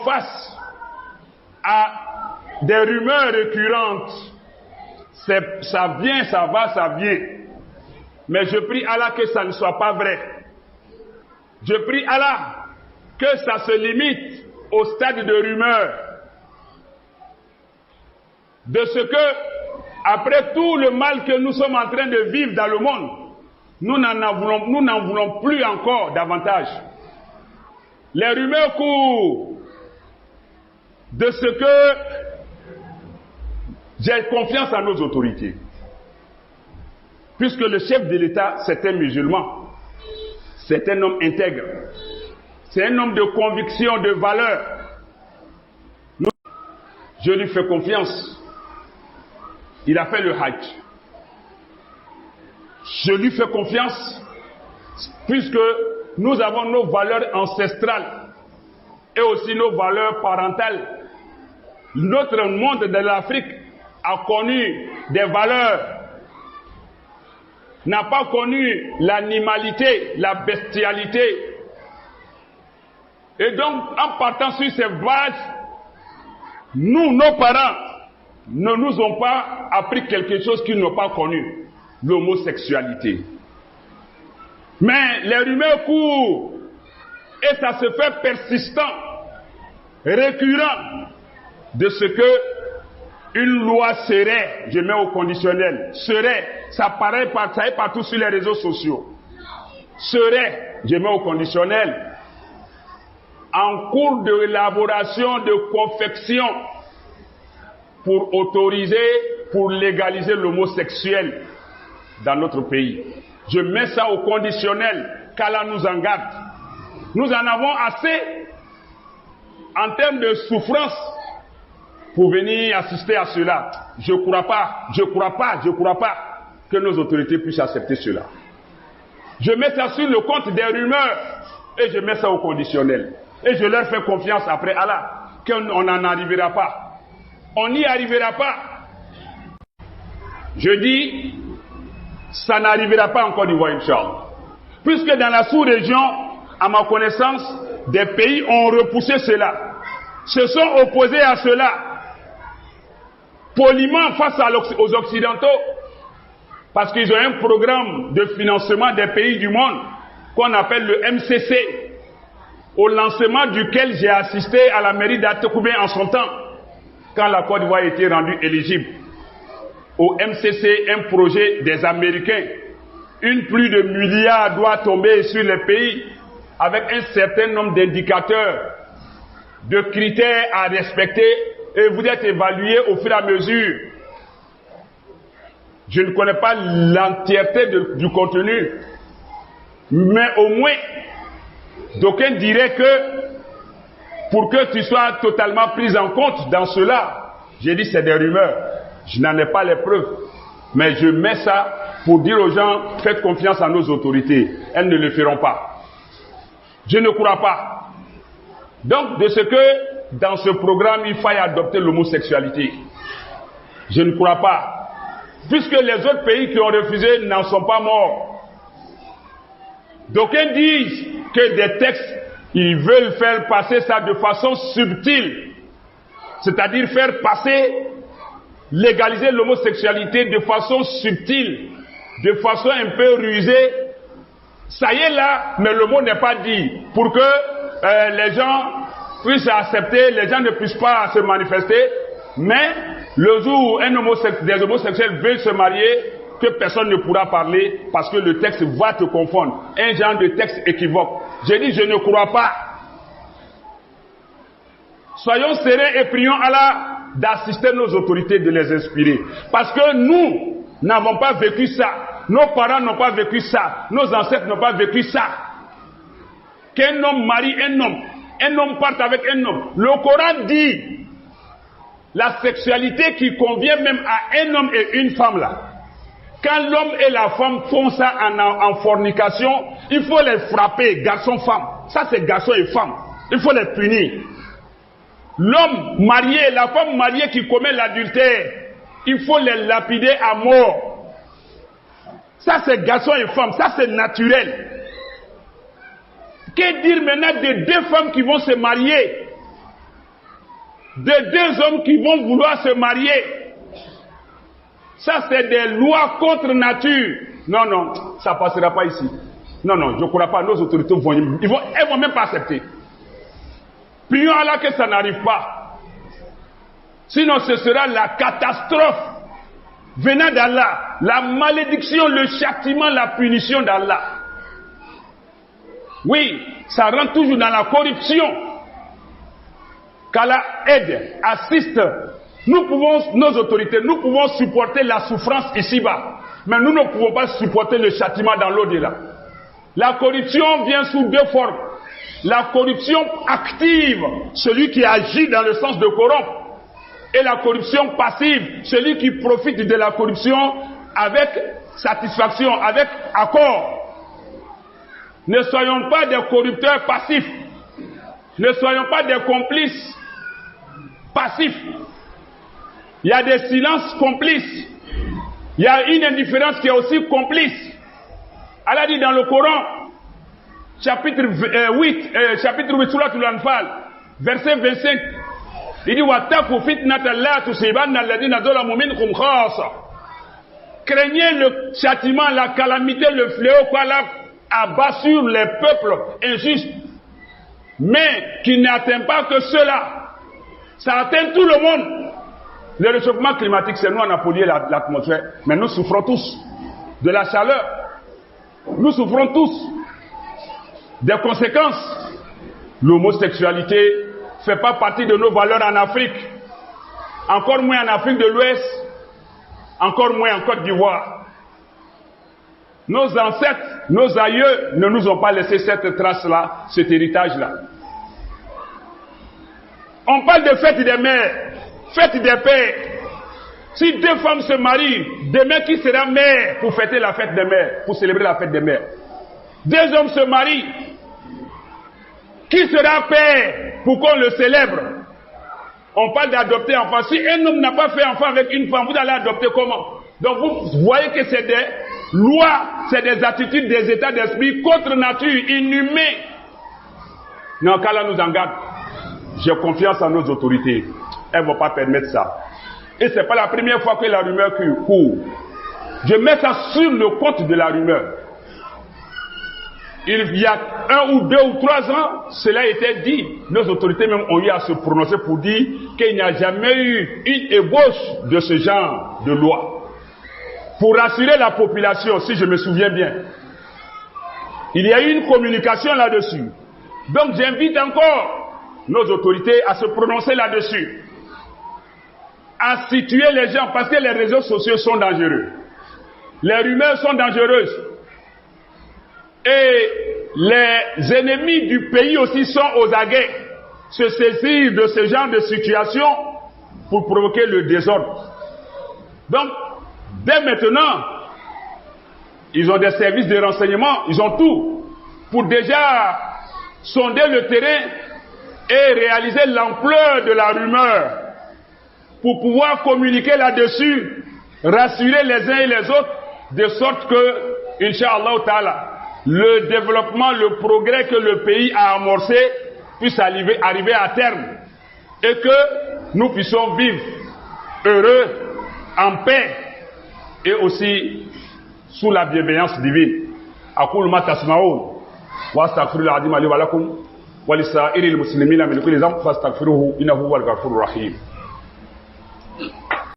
Face à des rumeurs récurrentes, ça vient, ça va, ça vient. Mais je prie Allah que ça ne soit pas vrai. Je prie Allah que ça se limite au stade de rumeur. De ce que, après tout le mal que nous sommes en train de vivre dans le monde, nous n'en voulons plus encore davantage. Les rumeurs courent. De ce que j'ai confiance en nos autorités. Puisque le chef de l'État, c'est un musulman. C'est un homme intègre. C'est un homme de conviction, de valeur. Je lui fais confiance. Il a fait le Hajj. Je lui fais confiance puisque nous avons nos valeurs ancestrales et aussi nos valeurs parentales. Notre monde de l'Afrique a connu des valeurs, n'a pas connu l'animalité, la bestialité. Et donc, en partant sur ces bases, nous, nos parents, ne nous ont pas appris quelque chose qu'ils n'ont pas connu, l'homosexualité. Mais les rumeurs courent, et ça se fait persistant, récurrent, de ce que une loi serait, je mets au conditionnel, serait, ça est partout sur les réseaux sociaux, serait, je mets au conditionnel, en cours d'élaboration, de confection, pour autoriser, pour légaliser l'homosexuel dans notre pays. Je mets ça au conditionnel, qu'Allah nous en garde. Nous en avons assez en termes de souffrance pour venir assister à cela. Je ne crois pas que nos autorités puissent accepter cela. Je mets ça sur le compte des rumeurs et je mets ça au conditionnel. Et je leur fais confiance après Allah qu'on n'en arrivera pas. On n'y arrivera pas. Je dis, ça n'arrivera pas en Côte d'Ivoire, Inch'Allah. Puisque dans la sous-région, à ma connaissance, des pays ont repoussé cela, se sont opposés à cela, poliment face aux Occidentaux, parce qu'ils ont un programme de financement des pays du monde qu'on appelle le MCC, au lancement duquel j'ai assisté à la mairie d'Atekoubé en son temps, quand la Côte d'Ivoire était rendue éligible. Au MCC, un projet des Américains. Une pluie de milliards doit tomber sur les pays avec un certain nombre d'indicateurs, de critères à respecter, et vous êtes évalué au fur et à mesure. Je ne connais pas l'entièreté du contenu, mais au moins, d'aucuns diraient que pour que tu sois totalement pris en compte dans cela, j'ai dit c'est des rumeurs, je n'en ai pas les preuves, mais je mets ça pour dire aux gens, faites confiance à nos autorités, elles ne le feront pas. Je ne crois pas. Donc, de ce que dans ce programme, il faille adopter l'homosexualité. Je ne crois pas. Puisque les autres pays qui ont refusé n'en sont pas morts. D'aucuns disent que des textes, ils veulent faire passer ça de façon subtile. C'est-à-dire faire passer, légaliser l'homosexualité de façon subtile, de façon un peu rusée. Ça y est là, mais le mot n'est pas dit. Pour que les gens puissent accepter, les gens ne puissent pas se manifester. Mais le jour où des homosexuels veulent se marier, que personne ne pourra parler parce que le texte va te confondre. Un genre de texte équivoque. J'ai dit, je ne crois pas. Soyons sereins et prions Allah d'assister nos autorités, de les inspirer. Parce que nous n'avons pas vécu ça. Nos parents n'ont pas vécu ça. Nos ancêtres n'ont pas vécu ça. Qu'un homme marie un homme parte avec un homme. Le Coran dit la sexualité qui convient même à un homme et une femme là. Quand l'homme et la femme font ça en fornication, il faut les frapper, garçon-femme. Ça c'est garçon et femme. Il faut les punir. L'homme marié, la femme mariée qui commet l'adultère, il faut les lapider à mort. Ça c'est garçon et femme, ça c'est naturel. Que dire maintenant de deux femmes qui vont se marier? de deux hommes qui vont vouloir se marier. Ça, c'est des lois contre nature. Non, non, ça ne passera pas ici. Non, non, je ne crois pas. Nos autorités elles vont même pas accepter. Prions Allah que ça n'arrive pas. Sinon, ce sera la catastrophe venant d'Allah. La malédiction, le châtiment, la punition d'Allah. Oui, ça rentre toujours dans la corruption. Qu'Allah aide, assiste. Nous pouvons, nos autorités, nous pouvons supporter la souffrance ici-bas. Mais nous ne pouvons pas supporter le châtiment dans l'au-delà. La corruption vient sous deux formes. La corruption active, celui qui agit dans le sens de corrompre. Et la corruption passive, celui qui profite de la corruption avec satisfaction, avec accord. Ne soyons pas des corrupteurs passifs. Ne soyons pas des complices passifs. Il y a des silences complices. Il y a une indifférence qui est aussi complice. Allah dit dans le Coran, chapitre 8, Surat Al-Anfal, verset 25, il dit Wattaqu fitnata la tusibanna alladhina zalamu minkum khassa. Craignez le châtiment, la calamité, le fléau qu'Allah abat sur les peuples injustes, mais qui n'atteint pas que ceux-là. Ça atteint tout le monde. Le réchauffement climatique, c'est nous on a pollué l'atmosphère, mais nous souffrons tous de la chaleur. Nous souffrons tous des conséquences. L'homosexualité ne fait pas partie de nos valeurs en Afrique. Encore moins en Afrique de l'Ouest, encore moins en Côte d'Ivoire. Nos ancêtres, nos aïeux ne nous ont pas laissé cette trace-là, cet héritage-là. On parle de fête des mères, fête des pères. Si deux femmes se marient, demain qui sera mère pour fêter la fête des mères, pour célébrer la fête des mères? Deux hommes se marient, qui sera père pour qu'on le célèbre? On parle d'adopter enfant. Si un homme n'a pas fait enfant avec une femme, vous allez adopter comment? Donc vous voyez que c'est des lois, c'est des attitudes, des états d'esprit contre nature, inhumains. Non, qu'Allah nous en garde. J'ai confiance en nos autorités. Elles ne vont pas permettre ça. Et ce n'est pas la première fois que la rumeur court. Je mets ça sur le compte de la rumeur. Il y a 1 ou 2 ou 3 ans, cela était dit. Nos autorités même ont eu à se prononcer pour dire qu'il n'y a jamais eu une ébauche de ce genre de loi. Pour rassurer la population, si je me souviens bien. Il y a eu une communication là-dessus. Donc j'invite encore nos autorités à se prononcer là-dessus. À situer les gens, parce que les réseaux sociaux sont dangereux. Les rumeurs sont dangereuses. Et les ennemis du pays aussi sont aux aguets. Se saisir de ce genre de situation pour provoquer le désordre. Donc, dès maintenant, ils ont des services de renseignement, ils ont tout pour déjà sonder le terrain et réaliser l'ampleur de la rumeur pour pouvoir communiquer là-dessus, rassurer les uns et les autres, de sorte que, Inch'Allah Ta'ala, le développement, le progrès que le pays a amorcé puisse arriver à terme et que nous puissions vivre heureux, en paix et aussi sous la bienveillance divine. Aqulu ma tasma'un wa astaghfirullah al-azim li wa lakum wa lisa'iril muslimina min kulli dhanbin fastaghfiruhu innahu huwal ghafurur rahim.